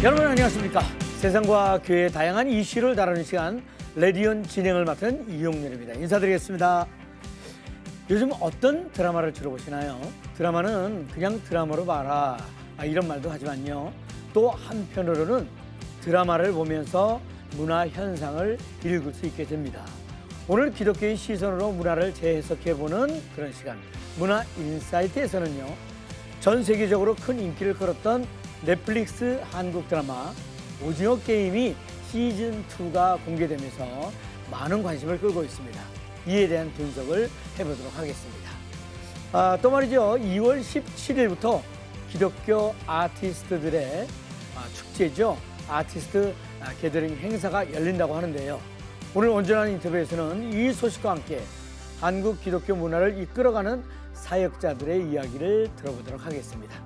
여러분 안녕하십니까? 세상과 교회의 다양한 이슈를 다루는 시간 레디언 진행을 맡은 이용렬입니다. 인사드리겠습니다. 요즘 어떤 드라마를 주로 보시나요? 드라마는 그냥 드라마로 봐라 이런 말도 하지만요. 또 한편으로는 드라마를 보면서 문화 현상을 읽을 수 있게 됩니다. 오늘 기독교의 시선으로 문화를 재해석해보는 그런 시간 문화 인사이트에서는요. 전 세계적으로 큰 인기를 끌었던 넷플릭스 한국 드라마 오징어 게임이 시즌2가 공개되면서 많은 관심을 끌고 있습니다. 이에 대한 분석을 해보도록 하겠습니다. 또 말이죠. 2월 17일부터 기독교 아티스트들의 축제죠. 아티스트 게더링 행사가 열린다고 하는데요. 오늘 온전한 인터뷰에서는 이 소식과 함께 한국 기독교 문화를 이끌어가는 사역자들의 이야기를 들어보도록 하겠습니다.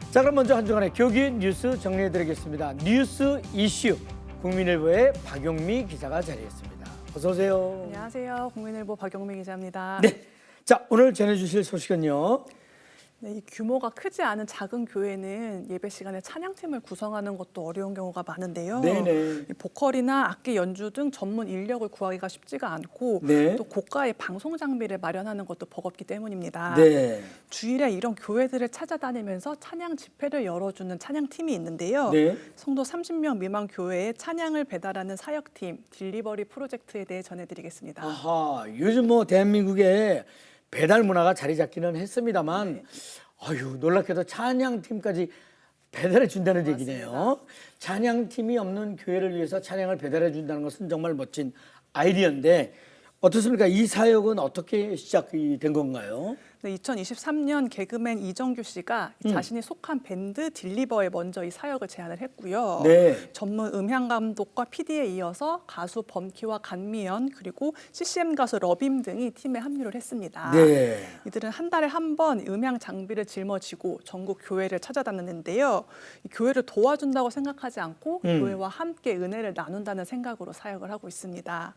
자, 그럼 먼저 한 주간의 교기 뉴스 정리해드리겠습니다. 뉴스 이슈 국민일보의 박용미 기자가 자리했습니다. 어서 오세요. 안녕하세요. 국민일보 박용미 기자입니다. 네, 자 오늘 전해주실 소식은요. 네, 이 규모가 크지 않은 작은 교회는 예배 시간에 찬양팀을 구성하는 것도 어려운 경우가 많은데요. 네네. 이 보컬이나 악기 연주 등 전문 인력을 구하기가 쉽지가 않고 네. 또 고가의 방송 장비를 마련하는 것도 버겁기 때문입니다. 네. 주일에 이런 교회들을 찾아다니면서 찬양 집회를 열어주는 찬양팀이 있는데요. 네. 성도 30명 미만 교회에 찬양을 배달하는 사역팀 딜리버리 프로젝트에 대해 전해드리겠습니다. 아하, 요즘 뭐 대한민국에 배달 문화가 자리 잡기는 했습니다만, 네. 아유 놀랍게도 찬양팀까지 배달해 준다는 맞습니다. 얘기네요. 찬양팀이 없는 교회를 위해서 찬양을 배달해 준다는 것은 정말 멋진 아이디어인데 어떻습니까? 이 사역은 어떻게 시작이 된 건가요? 네, 2023년 개그맨 이정규 씨가 자신이 속한 밴드 딜리버에 먼저 이 사역을 제안을 했고요. 네. 전문 음향 감독과 PD에 이어서 가수 범키와 간미연 그리고 CCM 가수 러빔 등이 팀에 합류를 했습니다. 네. 이들은 한 달에 한 번 음향 장비를 짊어지고 전국 교회를 찾아다녔는데요. 이 교회를 도와준다고 생각하지 않고 교회와 함께 은혜를 나눈다는 생각으로 사역을 하고 있습니다.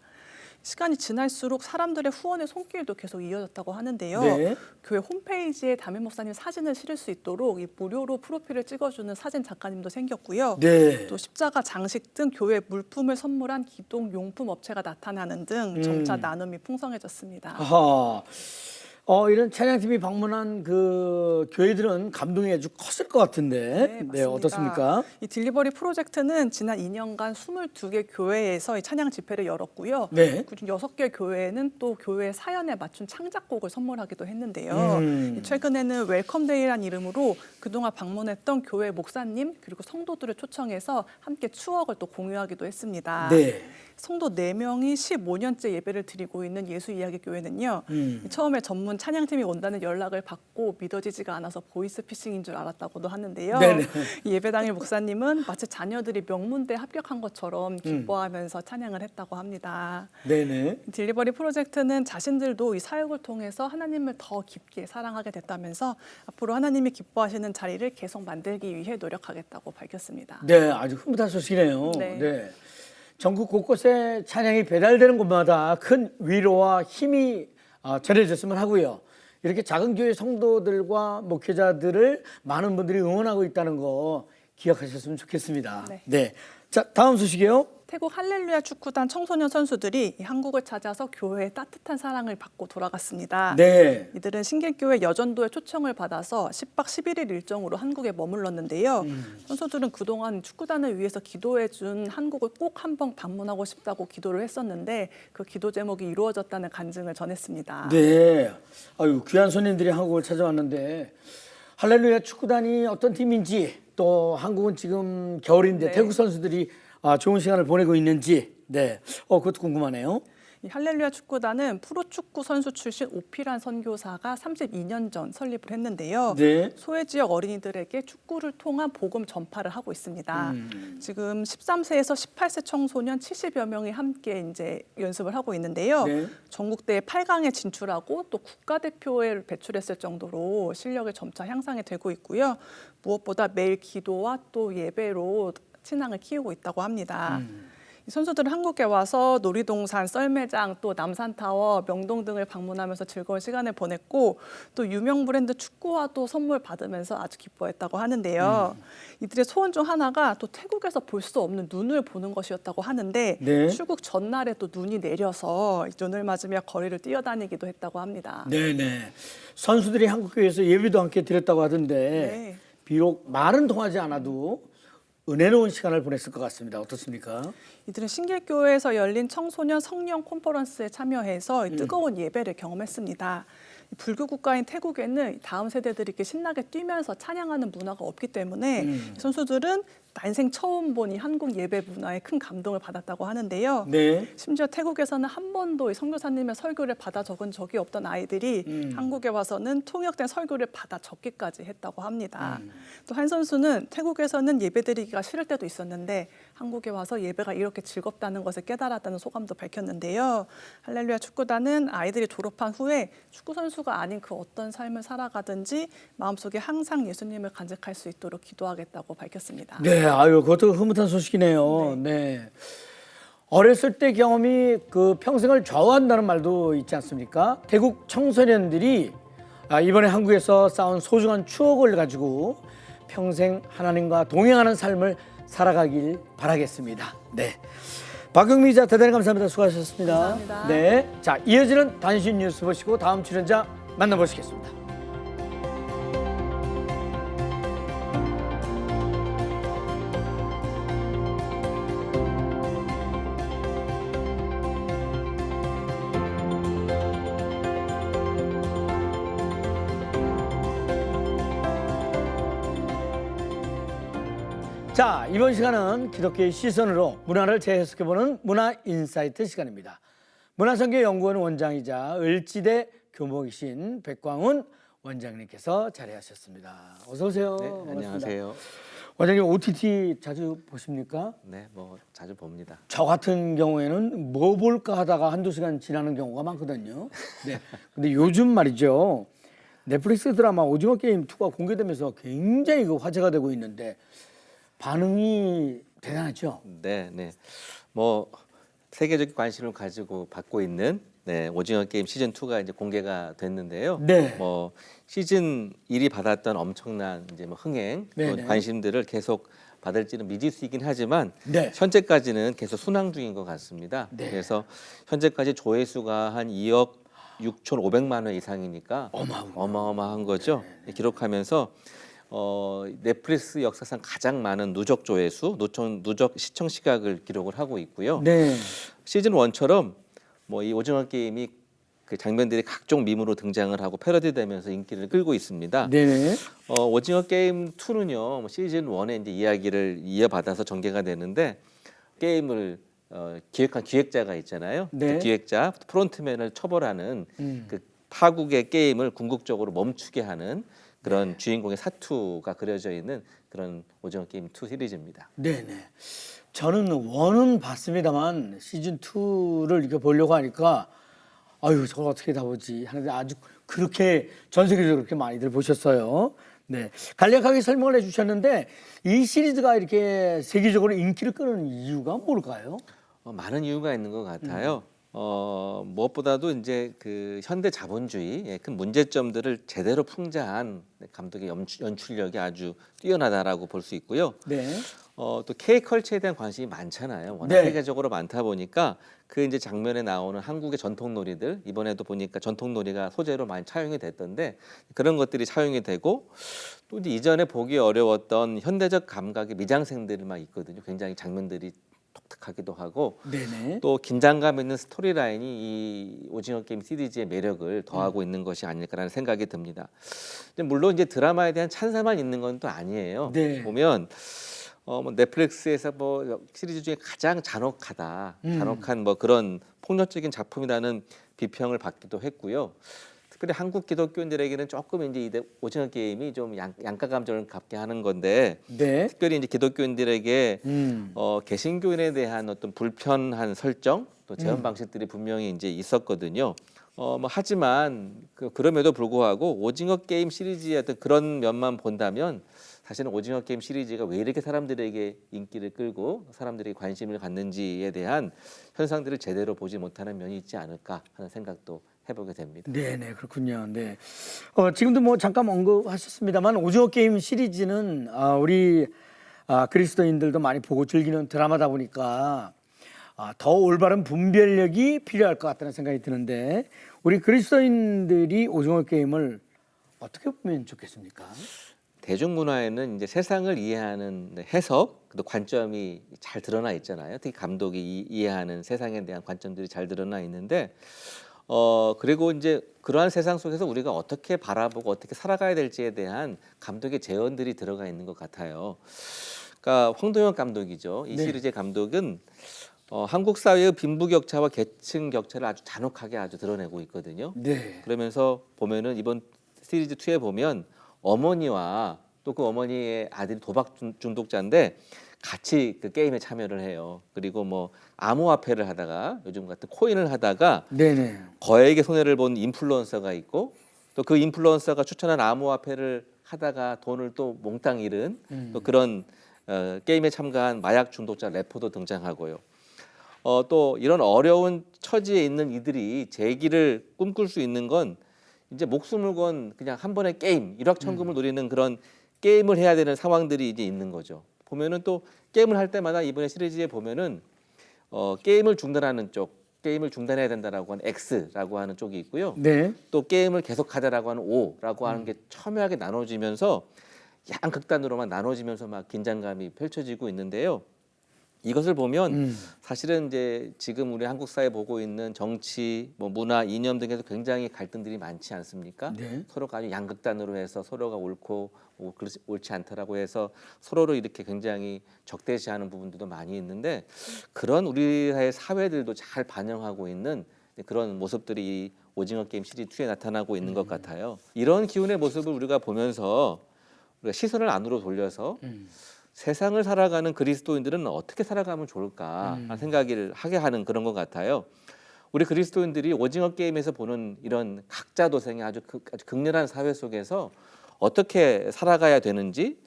시간이 지날수록 사람들의 후원의 손길도 계속 이어졌다고 하는데요. 네. 교회 홈페이지에 담임 목사님 사진을 실을 수 있도록 이 무료로 프로필을 찍어주는 사진 작가님도 생겼고요. 네. 또 십자가 장식 등 교회 물품을 선물한 기독 용품 업체가 나타나는 등 점차 나눔이 풍성해졌습니다. 아하. 이런 찬양팀이 방문한 그 교회들은 감동이 아주 컸을 것 같은데, 네, 어떻습니까? 이 딜리버리 프로젝트는 지난 2년간 22개 교회에서 이 찬양 집회를 열었고요. 네. 그중 6개 교회는 또 교회 사연에 맞춘 창작곡을 선물하기도 했는데요. 최근에는 웰컴데이란 이름으로 그동안 방문했던 교회 목사님 그리고 성도들을 초청해서 함께 추억을 또 공유하기도 했습니다. 네. 성도 4명이 15년째 예배를 드리고 있는 예수이야기교회는요. 처음에 전문 찬양팀이 온다는 연락을 받고 믿어지지가 않아서 보이스피싱인 줄 알았다고도 하는데요. 네네. 예배 당일 목사님은 마치 자녀들이 명문대에 합격한 것처럼 기뻐하면서 찬양을 했다고 합니다. 네네. 딜리버리 프로젝트는 자신들도 이 사역을 통해서 하나님을 더 깊게 사랑하게 됐다면서 앞으로 하나님이 기뻐하시는 자리를 계속 만들기 위해 노력하겠다고 밝혔습니다. 네, 아주 흐뭇한 소식이네요. 네. 네. 전국 곳곳에 찬양이 배달되는 곳마다 큰 위로와 힘이 전해졌으면 하고요. 이렇게 작은 교회 성도들과 목회자들을 많은 분들이 응원하고 있다는 거 기억하셨으면 좋겠습니다. 네. 네. 자, 다음 소식이요. 태국 할렐루야 축구단 청소년 선수들이 한국을 찾아서 교회의 따뜻한 사랑을 받고 돌아갔습니다. 네. 이들은 신길교회 여전도의 초청을 받아서 10박 11일 일정으로 한국에 머물렀는데요. 선수들은 그동안 축구단을 위해서 기도해준 한국을 꼭 한번 방문하고 싶다고 기도를 했었는데 그 기도 제목이 이루어졌다는 간증을 전했습니다. 네. 아유, 귀한 손님들이 한국을 찾아왔는데 할렐루야 축구단이 어떤 팀인지 또 한국은 지금 겨울인데 네. 태국 선수들이 좋은 시간을 보내고 있는지 그것도 궁금하네요. 이 할렐루야 축구단은 프로축구 선수 출신 오피란 선교사가 32년 전 설립을 했는데요. 네. 소외 지역 어린이들에게 축구를 통한 복음 전파를 하고 있습니다. 지금 13세에서 18세 청소년 70여 명이 함께 이제 연습을 하고 있는데요. 네. 전국대회 8강에 진출하고 또 국가대표에 배출했을 정도로 실력이 점차 향상이 되고 있고요. 무엇보다 매일 기도와 또 예배로 신앙을 키우고 있다고 합니다. 이 선수들은 한국에 와서 놀이동산, 썰매장, 또 남산타워, 명동 등을 방문하면서 즐거운 시간을 보냈고 또 유명 브랜드 축구화도 선물 받으면서 아주 기뻐했다고 하는데요. 이들의 소원 중 하나가 또 태국에서 볼 수 없는 눈을 보는 것이었다고 하는데 네. 출국 전날에 또 눈이 내려서 눈을 맞으며 거리를 뛰어다니기도 했다고 합니다. 네네. 선수들이 한국교회에서 예비도 함께 드렸다고 하던데 네. 비록 말은 통하지 않아도 은혜로운 시간을 보냈을 것 같습니다. 어떻습니까? 이들은 신길교회에서 열린 청소년 성령 컨퍼런스에 참여해서 뜨거운 예배를 경험했습니다. 불교 국가인 태국에는 다음 세대들이 이렇게 신나게 뛰면서 찬양하는 문화가 없기 때문에 선수들은 난생 처음 보니 한국 예배 문화에 큰 감동을 받았다고 하는데요. 네. 심지어 태국에서는 한 번도 이 선교사님의 설교를 받아 적은 적이 없던 아이들이 한국에 와서는 통역된 설교를 받아 적기까지 했다고 합니다. 또 한 선수는 태국에서는 예배드리기가 싫을 때도 있었는데 한국에 와서 예배가 이렇게 즐겁다는 것을 깨달았다는 소감도 밝혔는데요. 할렐루야 축구단은 아이들이 졸업한 후에 축구 선수가 아닌 그 어떤 삶을 살아가든지 마음속에 항상 예수님을 간직할 수 있도록 기도하겠다고 밝혔습니다. 네, 아유, 그것도 흐뭇한 소식이네요. 네. 어렸을 때 경험이 그 평생을 좌우한다는 말도 있지 않습니까? 태국 청소년들이 이번에 한국에서 쌓은 소중한 추억을 가지고 평생 하나님과 동행하는 삶을 살아가길 바라겠습니다. 네. 박경미 기자 대단히 감사합니다. 수고하셨습니다. 감사합니다. 네. 자, 이어지는 단신 뉴스 보시고 다음 출연자 만나보시겠습니다. 자, 이번 시간은 기독교의 시선으로 문화를 재해석해보는 문화인사이트 시간입니다. 문화선교연구원 원장이자 을지대 교목이신 백광훈 원장님께서 자리하셨습니다. 어서 오세요. 네, 반갑습니다. 안녕하세요. 원장님 OTT 자주 보십니까? 네, 뭐 자주 봅니다. 저 같은 경우에는 뭐 볼까 하다가 한두 시간 지나는 경우가 많거든요. 네. 근데 요즘 말이죠. 넷플릭스 드라마 오징어 게임 2가 공개되면서 굉장히 그 화제가 되고 있는데 반응이 대단하죠. 네, 네. 뭐 세계적 관심을 가지고 받고 있는 오징어 게임 시즌 2가 이제 공개가 됐는데요. 네. 뭐 시즌 1이 받았던 엄청난 이제 뭐 흥행, 네네. 또 관심들을 계속 받을지는 미지수이긴 하지만 네. 현재까지는 계속 순항 중인 것 같습니다. 네. 그래서 현재까지 조회수가 한 2억 6,500만 회 이상이니까 어마어마한 거죠. 기록하면서 넷플릭스 역사상 가장 많은 누적 조회수, 누적 시청 시각을 기록을 하고 있고요. 네. 시즌 1처럼 뭐 이 오징어 게임이 그 장면들이 각종 밈으로 등장을 하고 패러디되면서 인기를 끌고 있습니다. 네. 오징어 게임 2는요 시즌 1의 이제 이야기를 이어받아서 전개가 되는데 게임을 기획한 기획자가 있잖아요. 네. 그 기획자 프론트맨을 처벌하는 그 파국의 게임을 궁극적으로 멈추게 하는 그런 주인공의 사투가 그려져 있는 그런 오징어 게임 2 시리즈입니다. 네네. 저는 원은 봤습니다만 시즌 2를 이렇게 보려고 하니까 아유 저걸 어떻게 다 보지 하는데 아주 그렇게 전 세계적으로 그렇게 많이들 보셨어요. 네. 간략하게 설명을 해주셨는데 이 시리즈가 이렇게 세계적으로 인기를 끄는 이유가 뭘까요? 많은 이유가 있는 것 같아요. 무엇보다도 이제 그 현대 자본주의의 큰 문제점들을 제대로 풍자한 감독의 연출력이 아주 뛰어나다라고 볼 수 있고요. 네. 또 K컬처에 대한 관심이 많잖아요. 워낙 네. 세계적으로 많다 보니까 그 이제 장면에 나오는 한국의 전통 놀이들 이번에도 보니까 전통 놀이가 소재로 많이 차용이 됐던데 그런 것들이 차용이 되고 또 이제 이전에 보기 어려웠던 현대적 감각의 미장센들이 막 있거든요. 굉장히 장면들이 독특하기도 하고 네네. 또 긴장감 있는 스토리라인이 이 오징어 게임 시리즈의 매력을 더하고 있는 것이 아닐까라는 생각이 듭니다. 근데 물론 이제 드라마에 대한 찬사만 있는 건 또 아니에요. 네. 보면 뭐 넷플릭스에서 뭐 시리즈 중에 가장 잔혹한 뭐 그런 폭력적인 작품이라는 비평을 받기도 했고요. 특별히 한국 기독교인들에게는 조금 이제 이 오징어 게임이 좀 양가 감정을 갖게 하는 건데 네. 특별히 이제 기독교인들에게 개신교인에 대한 어떤 불편한 설정 또 재현 방식들이 분명히 이제 있었거든요. 뭐 하지만 그럼에도 불구하고 오징어 게임 시리즈의 어떤 그런 면만 본다면 사실은 오징어 게임 시리즈가 왜 이렇게 사람들에게 인기를 끌고 사람들이 관심을 갖는지에 대한 현상들을 제대로 보지 못하는 면이 있지 않을까 하는 생각도 해보게 됩니다. 네네 그렇군요. 네. 지금도 뭐 잠깐 언급하셨습니다만 오징어 게임 시리즈는 우리 그리스도인들도 많이 보고 즐기는 드라마다 보니까 더 올바른 분별력이 필요할 것 같다는 생각이 드는데 우리 그리스도인들이 오징어 게임을 어떻게 보면 좋겠습니까? 대중문화에는 이제 세상을 이해하는 해석, 또 관점이 잘 드러나 있잖아요. 특히 감독이 이해하는 세상에 대한 관점들이 잘 드러나 있는데, 그리고 이제 그러한 세상 속에서 우리가 어떻게 바라보고 어떻게 살아가야 될지에 대한 감독의 제언들이 들어가 있는 것 같아요. 그러니까 황도영 감독이죠. 이 네. 시리즈의 감독은 한국 사회의 빈부격차와 계층 격차를 아주 잔혹하게 아주 드러내고 있거든요. 네. 그러면서 보면은 이번 시리즈 2에 보면 어머니와 또 그 어머니의 아들이 도박 중독자인데 같이 그 게임에 참여를 해요. 그리고 뭐 암호화폐를 하다가 요즘 같은 코인을 하다가 네네. 거액의 손해를 본 인플루언서가 있고 또 그 인플루언서가 추천한 암호화폐를 하다가 돈을 또 몽땅 잃은 또 그런 게임에 참가한 마약 중독자 래퍼도 등장하고요. 또 이런 어려운 처지에 있는 이들이 재기를 꿈꿀 수 있는 건 이제 목숨을 건 그냥 한 번의 게임, 일확천금을 노리는 그런 게임을 해야 되는 상황들이 이제 있는 거죠. 보면은 또 게임을 할 때마다 이번에 시리즈에 보면은 게임을 중단하는 쪽, 게임을 중단해야 된다라고 하는 X라고 하는 쪽이 있고요. 네. 또 게임을 계속하자라고 하는 O라고 하는 게 첨예하게 나눠지면서 양극단으로만 나눠지면서 막 긴장감이 펼쳐지고 있는데요. 이것을 보면 사실은 이제 지금 우리 한국 사회 보고 있는 정치, 뭐 문화, 이념 등에서 굉장히 갈등들이 많지 않습니까? 네. 서로가 아주 양극단으로 해서 서로가 옳고 옳지 않다라고 해서 서로를 이렇게 굉장히 적대시하는 부분들도 많이 있는데 그런 우리의 사회들도 잘 반영하고 있는 그런 모습들이 이 오징어 게임 시리즈 2에 나타나고 있는 것 같아요. 이런 기운의 모습을 우리가 보면서 우리가 시선을 안으로 돌려서 세상을 살아가는 그리스도인들은 어떻게 살아가면 좋을까 하는 생각을 하게 하는 그런 것 같아요. 우리 그리스도인들이 오징어 게임에서 보는 이런 각자 도생의 아주 극렬한 사회 속에서 어떻게 살아가야 되는지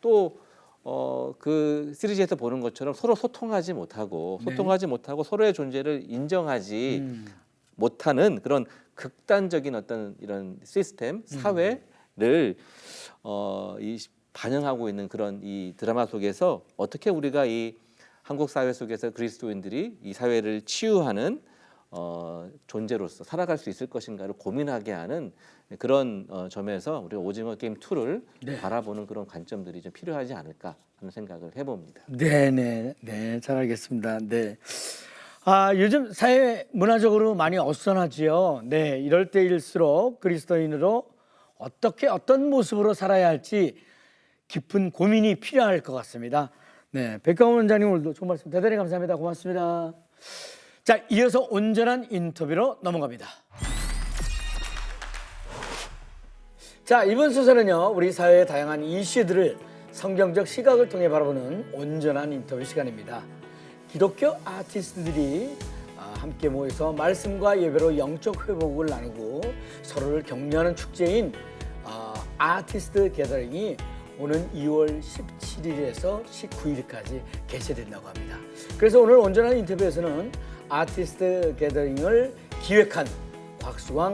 또 그 시리즈에서 보는 것처럼 서로 소통하지 못하고 서로의 존재를 인정하지 못하는 그런 극단적인 어떤 이런 시스템 사회를 반영하고 있는 그런 이 드라마 속에서 어떻게 우리가 이 한국 사회 속에서 그리스도인들이 이 사회를 치유하는 존재로서 살아갈 수 있을 것인가를 고민하게 하는 그런 점에서 우리가 오징어 게임 2를 바라보는 그런 관점들이 좀 필요하지 않을까 하는 생각을 해봅니다. 네네. 네, 잘 알겠습니다. 네. 요즘 사회 문화적으로 많이 어수선하지요. 네, 이럴 때일수록 그리스도인으로 어떤 모습으로 살아야 할지 깊은 고민이 필요할 것 같습니다. 네, 백강원 원장님 오늘도 좋은 말씀 대단히 감사합니다. 고맙습니다. 자, 이어서 온전한 인터뷰로 넘어갑니다. 자, 이번 순서는요, 우리 사회의 다양한 이슈들을 성경적 시각을 통해 바라보는 온전한 인터뷰 시간입니다. 기독교 아티스트들이 함께 모여서 말씀과 예배로 영적 회복을 나누고 서로를 격려하는 축제인 아티스트 게더링이 오는 2월 17일에서 19일까지 개최된다고 합니다. 그래서 오늘 온전한 인터뷰에서는 아티스트 게더링을 기획한 곽수광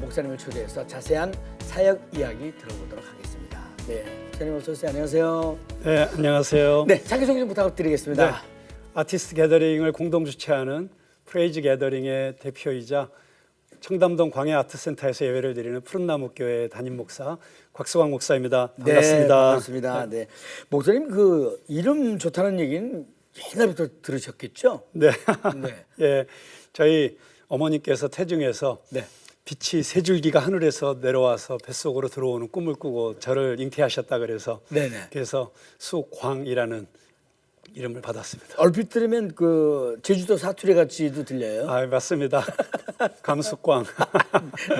목사님을 초대해서 자세한 사역 이야기 들어보도록 하겠습니다. 네, 목사님 어서 오세요. 안녕하세요. 네, 안녕하세요. 네, 자기소개 좀 부탁드리겠습니다. 네, 아티스트 게더링을 공동 주최하는 프레이즈 게더링의 대표이자 청담동 광야아트센터에서 예배를 드리는 푸른나무교회 담임 목사 곽수광 목사입니다. 반갑습니다. 네, 반갑습니다. 네, 목사님 그 이름 좋다는 얘기는 옛날부터 들으셨겠죠? 네, 네. 예, 저희 어머니께서 태중에서 네. 빛이 세 줄기가 하늘에서 내려와서 뱃속으로 들어오는 꿈을 꾸고 저를 잉태하셨다 그래서 네네. 그래서 수광이라는 이름을 받았습니다. 얼핏 들으면 그 제주도 사투리 같이도 들려요. 아, 맞습니다. 감수광.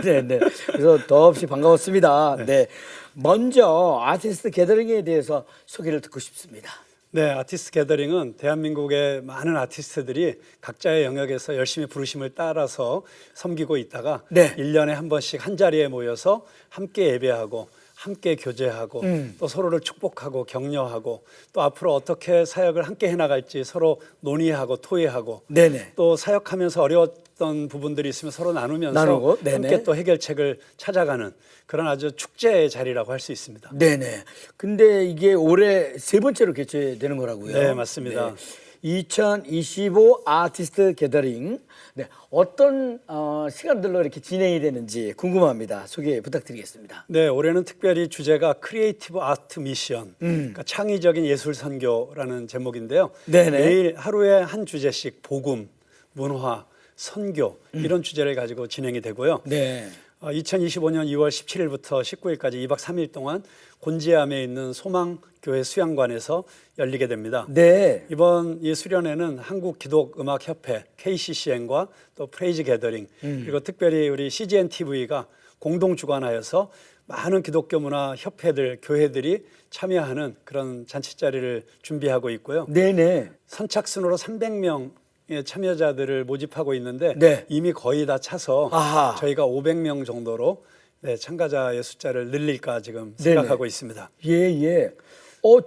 네. 그래서 더없이 반가웠습니다. 네. 먼저 아티스트 게더링에 대해서 소개를 듣고 싶습니다. 네, 아티스트 게더링은 대한민국의 많은 아티스트들이 각자의 영역에서 열심히 부르심을 따라서 섬기고 있다가 네. 1년에 한 번씩 한 자리에 모여서 함께 예배하고 함께 교제하고 또 서로를 축복하고 격려하고 또 앞으로 어떻게 사역을 함께 해나갈지 서로 논의하고 토의하고 네네. 또 사역하면서 어려웠던 부분들이 있으면 서로 나누면서 나누고, 네네. 함께 또 해결책을 찾아가는 그런 아주 축제의 자리라고 할 수 있습니다. 네네. 근데 이게 올해 세 번째로 개최되는 거라고요? 네, 맞습니다. 2025 아티스트 게더링. 네, 어떤 시간들로 이렇게 진행이 되는지 궁금합니다. 소개 부탁드리겠습니다. 네, 올해는 특별히 주제가 크리에이티브 아트 미션, 그러니까 창의적인 예술 선교라는 제목인데요. 네네. 매일 하루에 한 주제씩 복음, 문화, 선교 이런 주제를 가지고 진행이 되고요. 네. 2025년 2월 17일부터 19일까지 2박 3일 동안 곤지암에 있는 소망교회 수양관에서 열리게 됩니다. 네. 이번 이 수련회는 한국기독음악협회 KCCN과 또 프레이즈 게더링 그리고 특별히 우리 CGN TV가 공동 주관하여서 많은 기독교 문화 협회들 교회들이 참여하는 그런 잔치 자리를 준비하고 있고요. 네네. 선착순으로 300명의 참여자들을 모집하고 있는데 네. 이미 거의 다 차서 아하. 저희가 500명 정도로 네, 참가자의 숫자를 늘릴까 지금 네네. 생각하고 있습니다. 예, 예.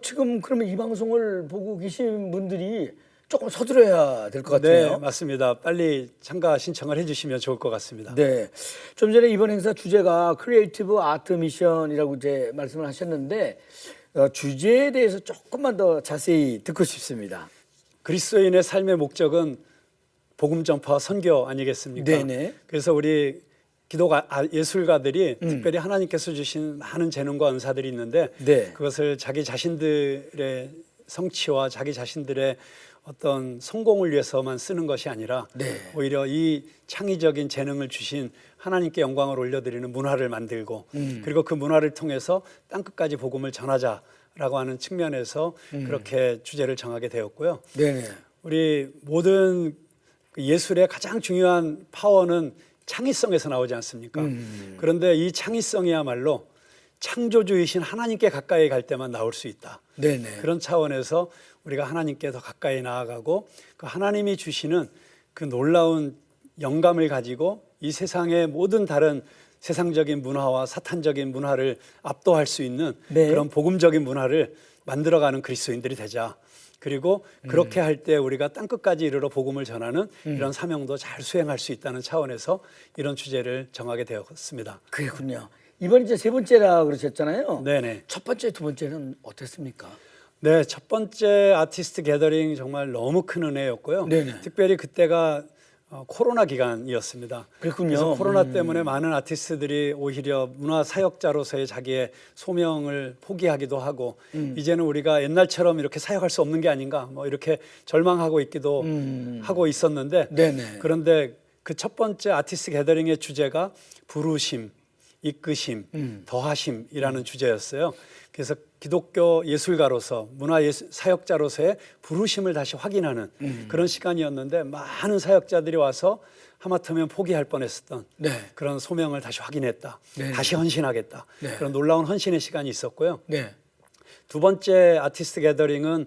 지금 그러면 이 방송을 보고 계신 분들이 조금 서두르야 될 것 네, 같아요. 맞습니다. 빨리 참가 신청을 해주시면 좋을 것 같습니다. 네. 좀 전에 이번 행사 주제가 크리에이티브 아트 미션이라고 이제 말씀을 하셨는데 주제에 대해서 조금만 더 자세히 듣고 싶습니다. 그리스도인의 삶의 목적은 복음 전파 선교 아니겠습니까? 네네. 그래서 우리 기독 예술가들이 특별히 하나님께서 주신 많은 재능과 은사들이 있는데 네. 그것을 자기 자신들의 성취와 자기 자신들의 어떤 성공을 위해서만 쓰는 것이 아니라 네. 오히려 이 창의적인 재능을 주신 하나님께 영광을 올려드리는 문화를 만들고 그리고 그 문화를 통해서 땅끝까지 복음을 전하자라고 하는 측면에서 그렇게 주제를 정하게 되었고요. 네네. 우리 모든 예술의 가장 중요한 파워는 창의성에서 나오지 않습니까? 그런데 이 창의성이야말로 창조주이신 하나님께 가까이 갈 때만 나올 수 있다. 네네. 그런 차원에서 우리가 하나님께 더 가까이 나아가고 그 하나님이 주시는 그 놀라운 영감을 가지고 이 세상의 모든 다른 세상적인 문화와 사탄적인 문화를 압도할 수 있는 네. 그런 복음적인 문화를 만들어가는 그리스도인들이 되자. 그리고 그렇게 할 때 우리가 땅끝까지 이르러 복음을 전하는 이런 사명도 잘 수행할 수 있다는 차원에서 이런 주제를 정하게 되었습니다. 그렇군요. 이번 이제 세 번째라 그러셨잖아요. 네네. 첫 번째, 두 번째는 어땠습니까? 네, 첫 번째 아티스트 게더링 정말 너무 큰 은혜였고요. 네네. 특별히 그때가 코로나 기간이었습니다. 그렇군요. 그래서 코로나 때문에 많은 아티스트들이 오히려 문화 사역자로서의 자기의 소명을 포기하기도 하고 이제는 우리가 옛날처럼 이렇게 사역할 수 없는 게 아닌가 뭐 이렇게 절망하고 있기도 하고 있었는데 네네. 그런데 그 첫 번째 아티스트 게더링의 주제가 부르심, 이끄심, 더하심이라는 주제였어요. 그래서 기독교 예술가로서 문화 사역자로서의 부르심을 다시 확인하는 그런 시간이었는데 많은 사역자들이 와서 하마터면 포기할 뻔했었던 네. 그런 소명을 다시 확인했다. 네. 다시 헌신하겠다. 네. 그런 놀라운 헌신의 시간이 있었고요. 네. 두 번째 아티스트 게더링은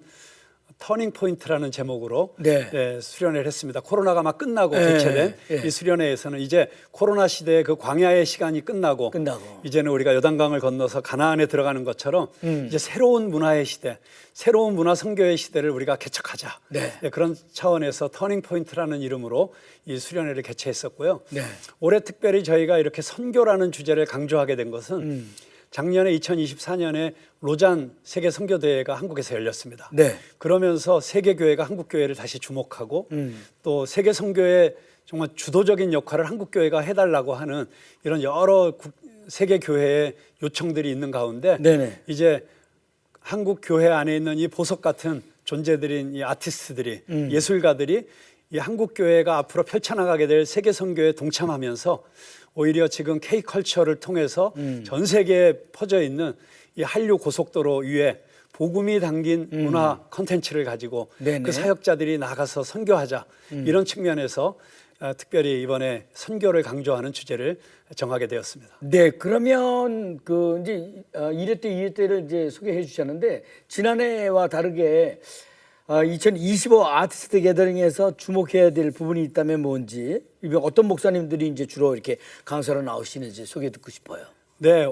터닝 포인트라는 제목으로 네. 수련회를 했습니다. 코로나가 막 끝나고 네. 개최된 네. 이 수련회에서는 이제 코로나 시대의 그 광야의 시간이 끝나고 이제는 우리가 요단강을 건너서 가나안에 들어가는 것처럼 이제 새로운 문화의 시대, 새로운 문화 선교의 시대를 우리가 개척하자. 네. 그런 차원에서 터닝 포인트라는 이름으로 이 수련회를 개최했었고요. 네. 올해 특별히 저희가 이렇게 선교라는 주제를 강조하게 된 것은 작년에 2024년에 로잔 세계 선교대회가 한국에서 열렸습니다. 네. 그러면서 세계 교회가 한국 교회를 다시 주목하고 또 세계 선교의 정말 주도적인 역할을 한국 교회가 해달라고 하는 이런 여러 세계 교회의 요청들이 있는 가운데 네네. 이제 한국 교회 안에 있는 이 보석 같은 존재들인 이 아티스트들이 예술가들이 이 한국 교회가 앞으로 펼쳐나가게 될 세계 선교에 동참하면서 오히려 지금 K컬처를 통해서 전 세계에 퍼져 있는 이 한류 고속도로 위에 복음이 담긴 문화 콘텐츠를 가지고 네네. 그 사역자들이 나가서 선교하자 이런 측면에서 특별히 이번에 선교를 강조하는 주제를 정하게 되었습니다. 네, 그러면 그 이제 1회 때, 2회 때를 이제 소개해 주셨는데 지난해와 다르게 2025 아티스트 게더링에서 주목해야 될 부분이 있다면 뭔지, 어떤 목사님들이 이제 주로 이렇게 강사로 나오시는지 소개 듣고 싶어요. 네,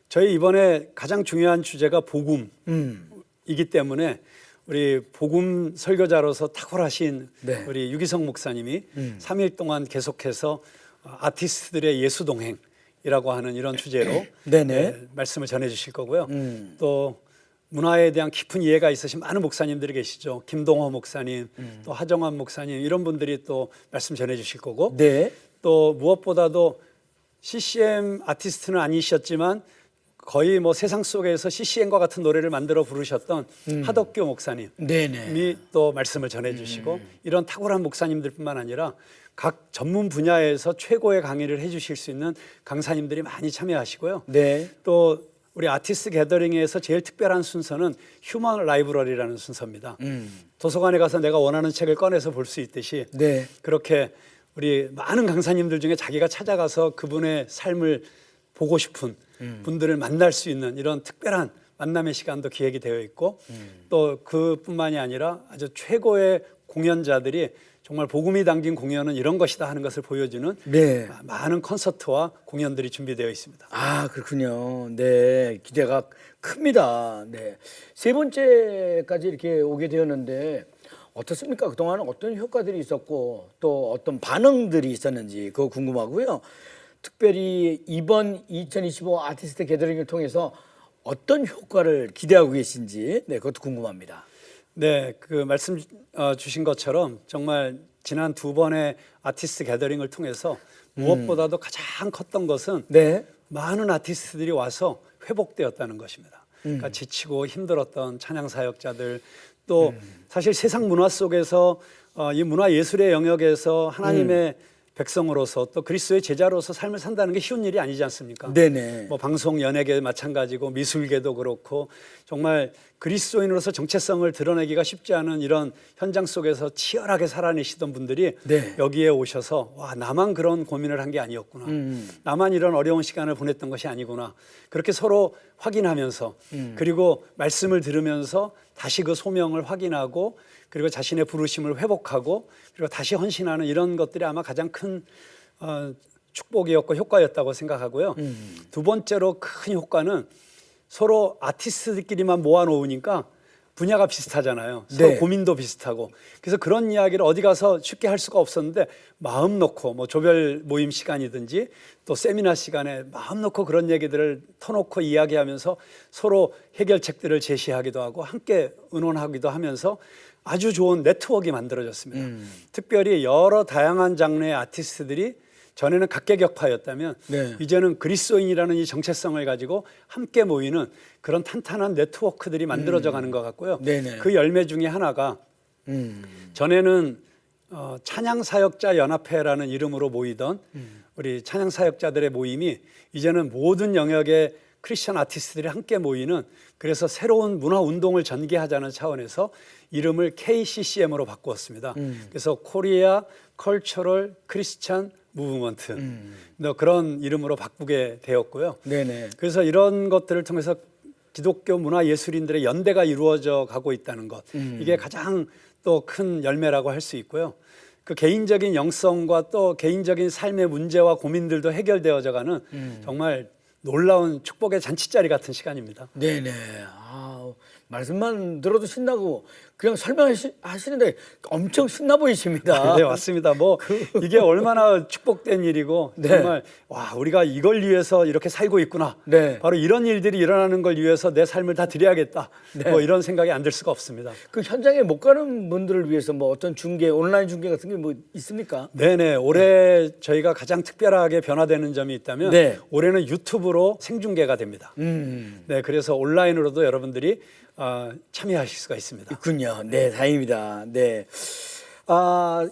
저희 이번에 가장 중요한 주제가 복음이기 때문에 우리 복음 설교자로서 탁월하신 네. 우리 유기성 목사님이 3일 동안 계속해서 아티스트들의 예수 동행이라고 하는 이런 주제로 네네. 말씀을 전해 주실 거고요. 또 문화에 대한 깊은 이해가 있으신 많은 목사님들이 계시죠. 김동호 목사님, 또 하정환 목사님 이런 분들이 또 말씀 전해 주실 거고 네. 또 무엇보다도 CCM 아티스트는 아니셨지만 거의 뭐 세상 속에서 CCM과 같은 노래를 만들어 부르셨던 하덕교 목사님이 네네. 또 말씀을 전해주시고 이런 탁월한 목사님들뿐만 아니라 각 전문 분야에서 최고의 강의를 해주실 수 있는 강사님들이 많이 참여하시고요. 네. 또 우리 아티스트 게더링에서 제일 특별한 순서는 휴먼 라이브러리라는 순서입니다. 도서관에 가서 내가 원하는 책을 꺼내서 볼 수 있듯이 네. 그렇게 우리 많은 강사님들 중에 자기가 찾아가서 그분의 삶을 보고 싶은 분들을 만날 수 있는 이런 특별한 만남의 시간도 기획이 되어 있고 또 그뿐만이 아니라 아주 최고의 공연자들이 정말 복음이 담긴 공연은 이런 것이다 하는 것을 보여주는 네. 많은 콘서트와 공연들이 준비되어 있습니다. 아, 그렇군요. 네, 기대가 큽니다. 네, 세 번째까지 이렇게 오게 되었는데 어떻습니까? 그동안 어떤 효과들이 있었고 또 어떤 반응들이 있었는지 그거 궁금하고요. 특별히 이번 2025 아티스트 게더링을 통해서 어떤 효과를 기대하고 계신지 그것도 궁금합니다. 네, 그 말씀 주신 것처럼 정말 지난 두 번의 아티스트 게더링을 통해서 무엇보다도 가장 컸던 것은 네. 많은 아티스트들이 와서 회복되었다는 것입니다. 그러니까 지치고 힘들었던 찬양 사역자들 또 사실 세상 문화 속에서 이 문화 예술의 영역에서 하나님의 백성으로서 또 그리스도의 제자로서 삶을 산다는 게 쉬운 일이 아니지 않습니까? 네네. 뭐 방송 연예계 마찬가지고 미술계도 그렇고 정말 그리스도인으로서 정체성을 드러내기가 쉽지 않은 이런 현장 속에서 치열하게 살아내시던 분들이 네. 여기에 오셔서 와 나만 그런 고민을 한 게 아니었구나. 나만 이런 어려운 시간을 보냈던 것이 아니구나. 그렇게 서로 확인하면서 그리고 말씀을 들으면서 다시 그 소명을 확인하고 그리고 자신의 부르심을 회복하고 그리고 다시 헌신하는 이런 것들이 아마 가장 큰 축복이었고 효과였다고 생각하고요. 두 번째로 큰 효과는 서로 아티스트들끼리만 모아놓으니까 분야가 비슷하잖아요. 서로 네. 고민도 비슷하고 그래서 그런 이야기를 어디 가서 쉽게 할 수가 없었는데 마음 놓고 뭐 조별 모임 시간이든지 또 세미나 시간에 마음 놓고 그런 얘기들을 터놓고 이야기하면서 서로 해결책들을 제시하기도 하고 함께 의논하기도 하면서 아주 좋은 네트워크가 만들어졌습니다. 특별히 여러 다양한 장르의 아티스트들이 전에는 각계격파였다면 네. 이제는 그리스도인이라는 이 정체성을 가지고 함께 모이는 그런 탄탄한 네트워크들이 만들어져 가는 것 같고요. 네네. 그 열매 중에 하나가 전에는 찬양사역자 연합회라는 이름으로 모이던 우리 찬양사역자들의 모임이 이제는 모든 영역의 크리스천 아티스트들이 함께 모이는 그래서 새로운 문화운동을 전개하자는 차원에서 이름을 KCCM으로 바꾸었습니다. 그래서 코리아 컬처럴 크리스찬 무브먼트 그런 이름으로 바꾸게 되었고요. 네네. 그래서 이런 것들을 통해서 기독교 문화 예술인들의 연대가 이루어져 가고 있다는 것 이게 가장 또 큰 열매라고 할 수 있고요. 그 개인적인 영성과 또 개인적인 삶의 문제와 고민들도 해결되어져 가는 정말 놀라운 축복의 잔치자리 같은 시간입니다. 네네. 아, 말씀만 들어도 신나고 그냥 설명하시는데 엄청 신나 보이십니다. 네, 맞습니다. 뭐 이게 얼마나 축복된 일이고 네. 정말 와 우리가 이걸 위해서 이렇게 살고 있구나. 네. 바로 이런 일들이 일어나는 걸 위해서 내 삶을 다 드려야겠다. 네. 뭐 이런 생각이 안 들 수가 없습니다. 그 현장에 못 가는 분들을 위해서 뭐 어떤 중계, 온라인 중계 같은 게 뭐 있습니까? 네네. 올해 저희가 가장 특별하게 변화되는 점이 있다면 네. 올해는 유튜브로 생중계가 됩니다. 네, 그래서 온라인으로도 여러분들이 참여하실 수가 있습니다. 있군요. 네, 다행입니다. 네.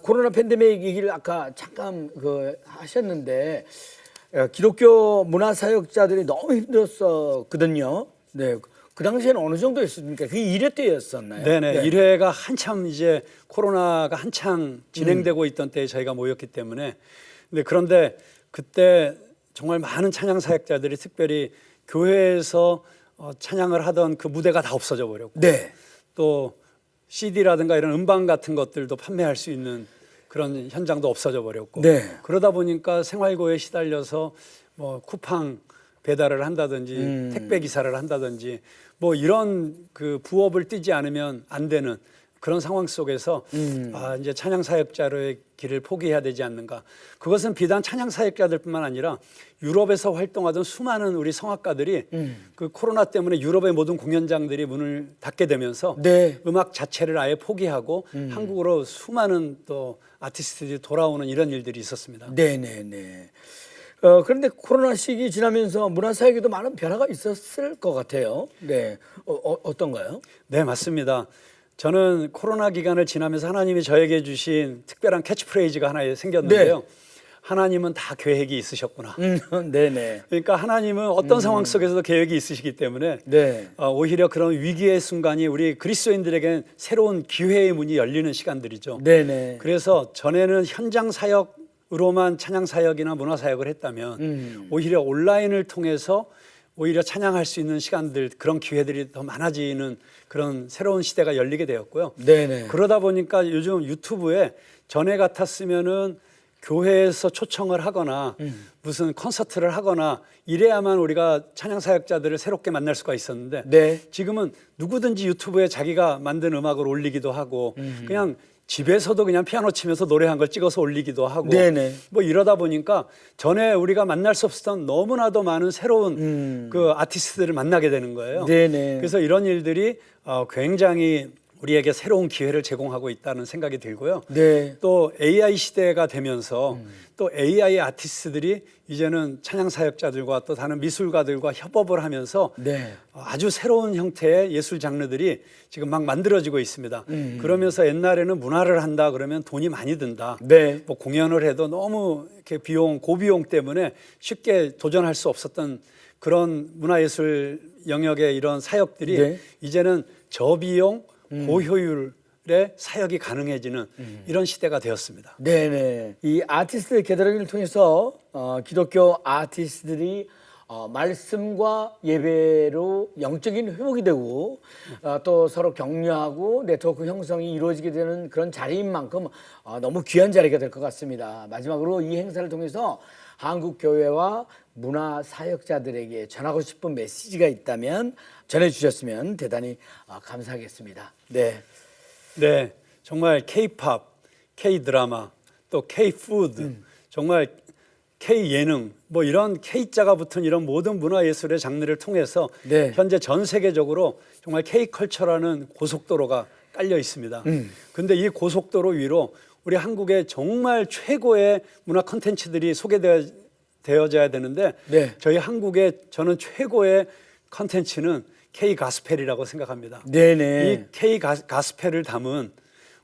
코로나 팬데믹 얘기를 아까 잠깐 하셨는데 기독교 문화 사역자들이 너무 힘들었었거든요. 네. 그 당시에는 어느 정도였습니까? 그게 1회 때였었나요? 네네. 1회가 한참 이제 코로나가 한창 진행되고 있던 때에 저희가 모였기 때문에 그런데 그때 정말 많은 찬양 사역자들이 특별히 교회에서 찬양을 하던 그 무대가 다 없어져 버렸고 네. 또 CD라든가 이런 음반 같은 것들도 판매할 수 있는 그런 현장도 없어져 버렸고 네. 그러다 보니까 생활고에 시달려서 뭐 쿠팡 배달을 한다든지 택배 기사를 한다든지 뭐 이런 그 부업을 뛰지 않으면 안 되는 그런 상황 속에서 이제 찬양 사역자로의 길을 포기해야 되지 않는가. 그것은 비단 찬양 사역자들뿐만 아니라 유럽에서 활동하던 수많은 우리 성악가들이 그 코로나 때문에 유럽의 모든 공연장들이 문을 닫게 되면서 네. 음악 자체를 아예 포기하고 한국으로 수많은 또 아티스트들이 돌아오는 이런 일들이 있었습니다. 네네네. 그런데 코로나 시기 지나면서 문화사역에도 많은 변화가 있었을 것 같아요. 네. 어떤가요? 네, 맞습니다. 저는 코로나 기간을 지나면서 하나님이 저에게 주신 특별한 캐치프레이즈가 하나 생겼는데요. 네. 하나님은 다 계획이 있으셨구나. 네네. 그러니까 하나님은 어떤 상황 속에서도 계획이 있으시기 때문에 네. 오히려 그런 위기의 순간이 우리 그리스도인들에게는 새로운 기회의 문이 열리는 시간들이죠. 네네. 그래서 전에는 현장 사역으로만 찬양 사역이나 문화 사역을 했다면 오히려 온라인을 통해서 오히려 찬양할 수 있는 시간들 그런 기회들이 더 많아지는 그런 새로운 시대가 열리게 되었고요. 네네. 그러다 보니까 요즘 유튜브에 전에 같았으면은 교회에서 초청을 하거나 무슨 콘서트를 하거나 이래야만 우리가 찬양 사역자들을 새롭게 만날 수가 있었는데 네. 지금은 누구든지 유튜브에 자기가 만든 음악을 올리기도 하고 그냥 집에서도 그냥 피아노 치면서 노래한 걸 찍어서 올리기도 하고 네네. 뭐 이러다 보니까 전에 우리가 만날 수 없었던 너무나도 많은 새로운 그 아티스트들을 만나게 되는 거예요. 네네. 그래서 이런 일들이 굉장히 우리에게 새로운 기회를 제공하고 있다는 생각이 들고요. 네. 또 AI 시대가 되면서 또 AI 아티스트들이 이제는 찬양 사역자들과 또 다른 미술가들과 협업을 하면서 네. 아주 새로운 형태의 예술 장르들이 지금 막 만들어지고 있습니다. 그러면서 옛날에는 문화를 한다 그러면 돈이 많이 든다. 네. 뭐 공연을 해도 너무 이렇게 고비용 때문에 쉽게 도전할 수 없었던 그런 문화예술 영역의 이런 사역들이 네. 이제는 저비용 고효율의 사역이 가능해지는 이런 시대가 되었습니다. 네네. 이 아티스트 게더링을 통해서 기독교 아티스트들이 말씀과 예배로 영적인 회복이 되고 또 서로 격려하고 네트워크 형성이 이루어지게 되는 그런 자리인 만큼 너무 귀한 자리가 될 것 같습니다. 마지막으로 이 행사를 통해서 한국 교회와 문화 사역자들에게 전하고 싶은 메시지가 있다면 전해주셨으면 대단히 감사하겠습니다. 네. 네, 정말 K-팝, K-드라마, 또 K-푸드, 정말 K-예능, 뭐 이런 K자가 붙은 이런 모든 문화예술의 장르를 통해서 네. 현재 전 세계적으로 정말 K-컬처라는 고속도로가 깔려 있습니다. 근데 이 고속도로 위로 우리 한국의 정말 최고의 문화 콘텐츠들이 소개되어져야 되는데 네. 저희 한국의 저는 최고의 콘텐츠는 K-가스펠이라고 생각합니다. 네네. 이 K-가스펠을 담은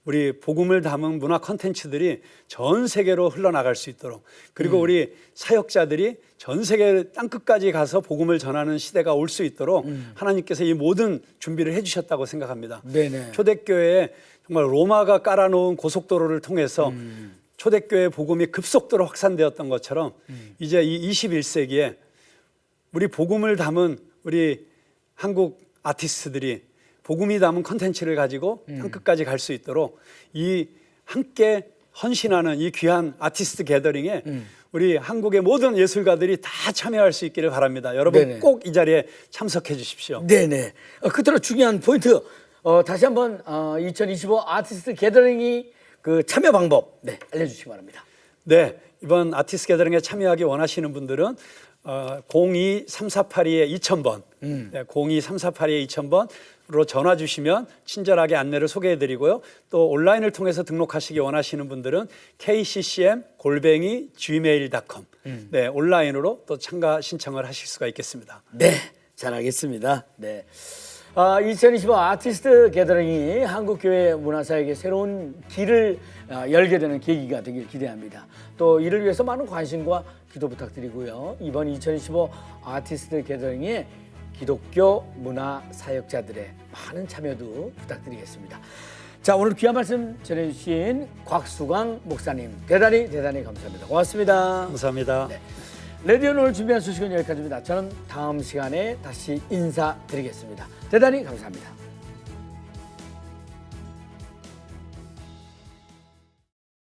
우리 복음을 담은 문화 콘텐츠들이 전 세계로 흘러나갈 수 있도록 그리고 우리 사역자들이 전 세계 땅끝까지 가서 복음을 전하는 시대가 올 수 있도록 하나님께서 이 모든 준비를 해주셨다고 생각합니다. 네네. 초대교회에 정말 로마가 깔아놓은 고속도로를 통해서 초대교회 복음이 급속도로 확산되었던 것처럼 이제 이 21세기에 우리 복음을 담은 우리 한국 아티스트들이 복음이 담은 컨텐츠를 가지고 땅끝까지 갈 수 있도록 이 함께 헌신하는 이 귀한 아티스트 게더링에 우리 한국의 모든 예술가들이 다 참여할 수 있기를 바랍니다. 여러분 네네. 꼭 이 자리에 참석해 주십시오. 네네. 끝으로 중요한 포인트 다시 한번 2025 아티스트 게더링이 그 참여 방법 알려주시기 바랍니다. 네, 이번 아티스트 게더링에 참여하기 원하시는 분들은 02-3482-2000번, 네, 02-3482-2000번으로 전화 주시면 친절하게 안내를 소개해드리고요. 또 온라인을 통해서 등록하시기 원하시는 분들은 kccm@gmail.com 네, 온라인으로 또 참가 신청을 하실 수가 있겠습니다. 네, 잘하겠습니다. 네. 2025 아티스트 게더링이 한국교회 문화사역의 새로운 길을 열게 되는 계기가 되길 기대합니다. 또 이를 위해서 많은 관심과 기도 부탁드리고요. 이번 2025 아티스트 게더링에 기독교 문화 사역자들의 많은 참여도 부탁드리겠습니다. 자, 오늘 귀한 말씀 전해주신 곽수광 목사님 대단히 감사합니다. 고맙습니다. 감사합니다. 네. 레디오 오늘 준비한 소식은 여기까지입니다. 저는 다음 시간에 다시 인사드리겠습니다. 대단히 감사합니다.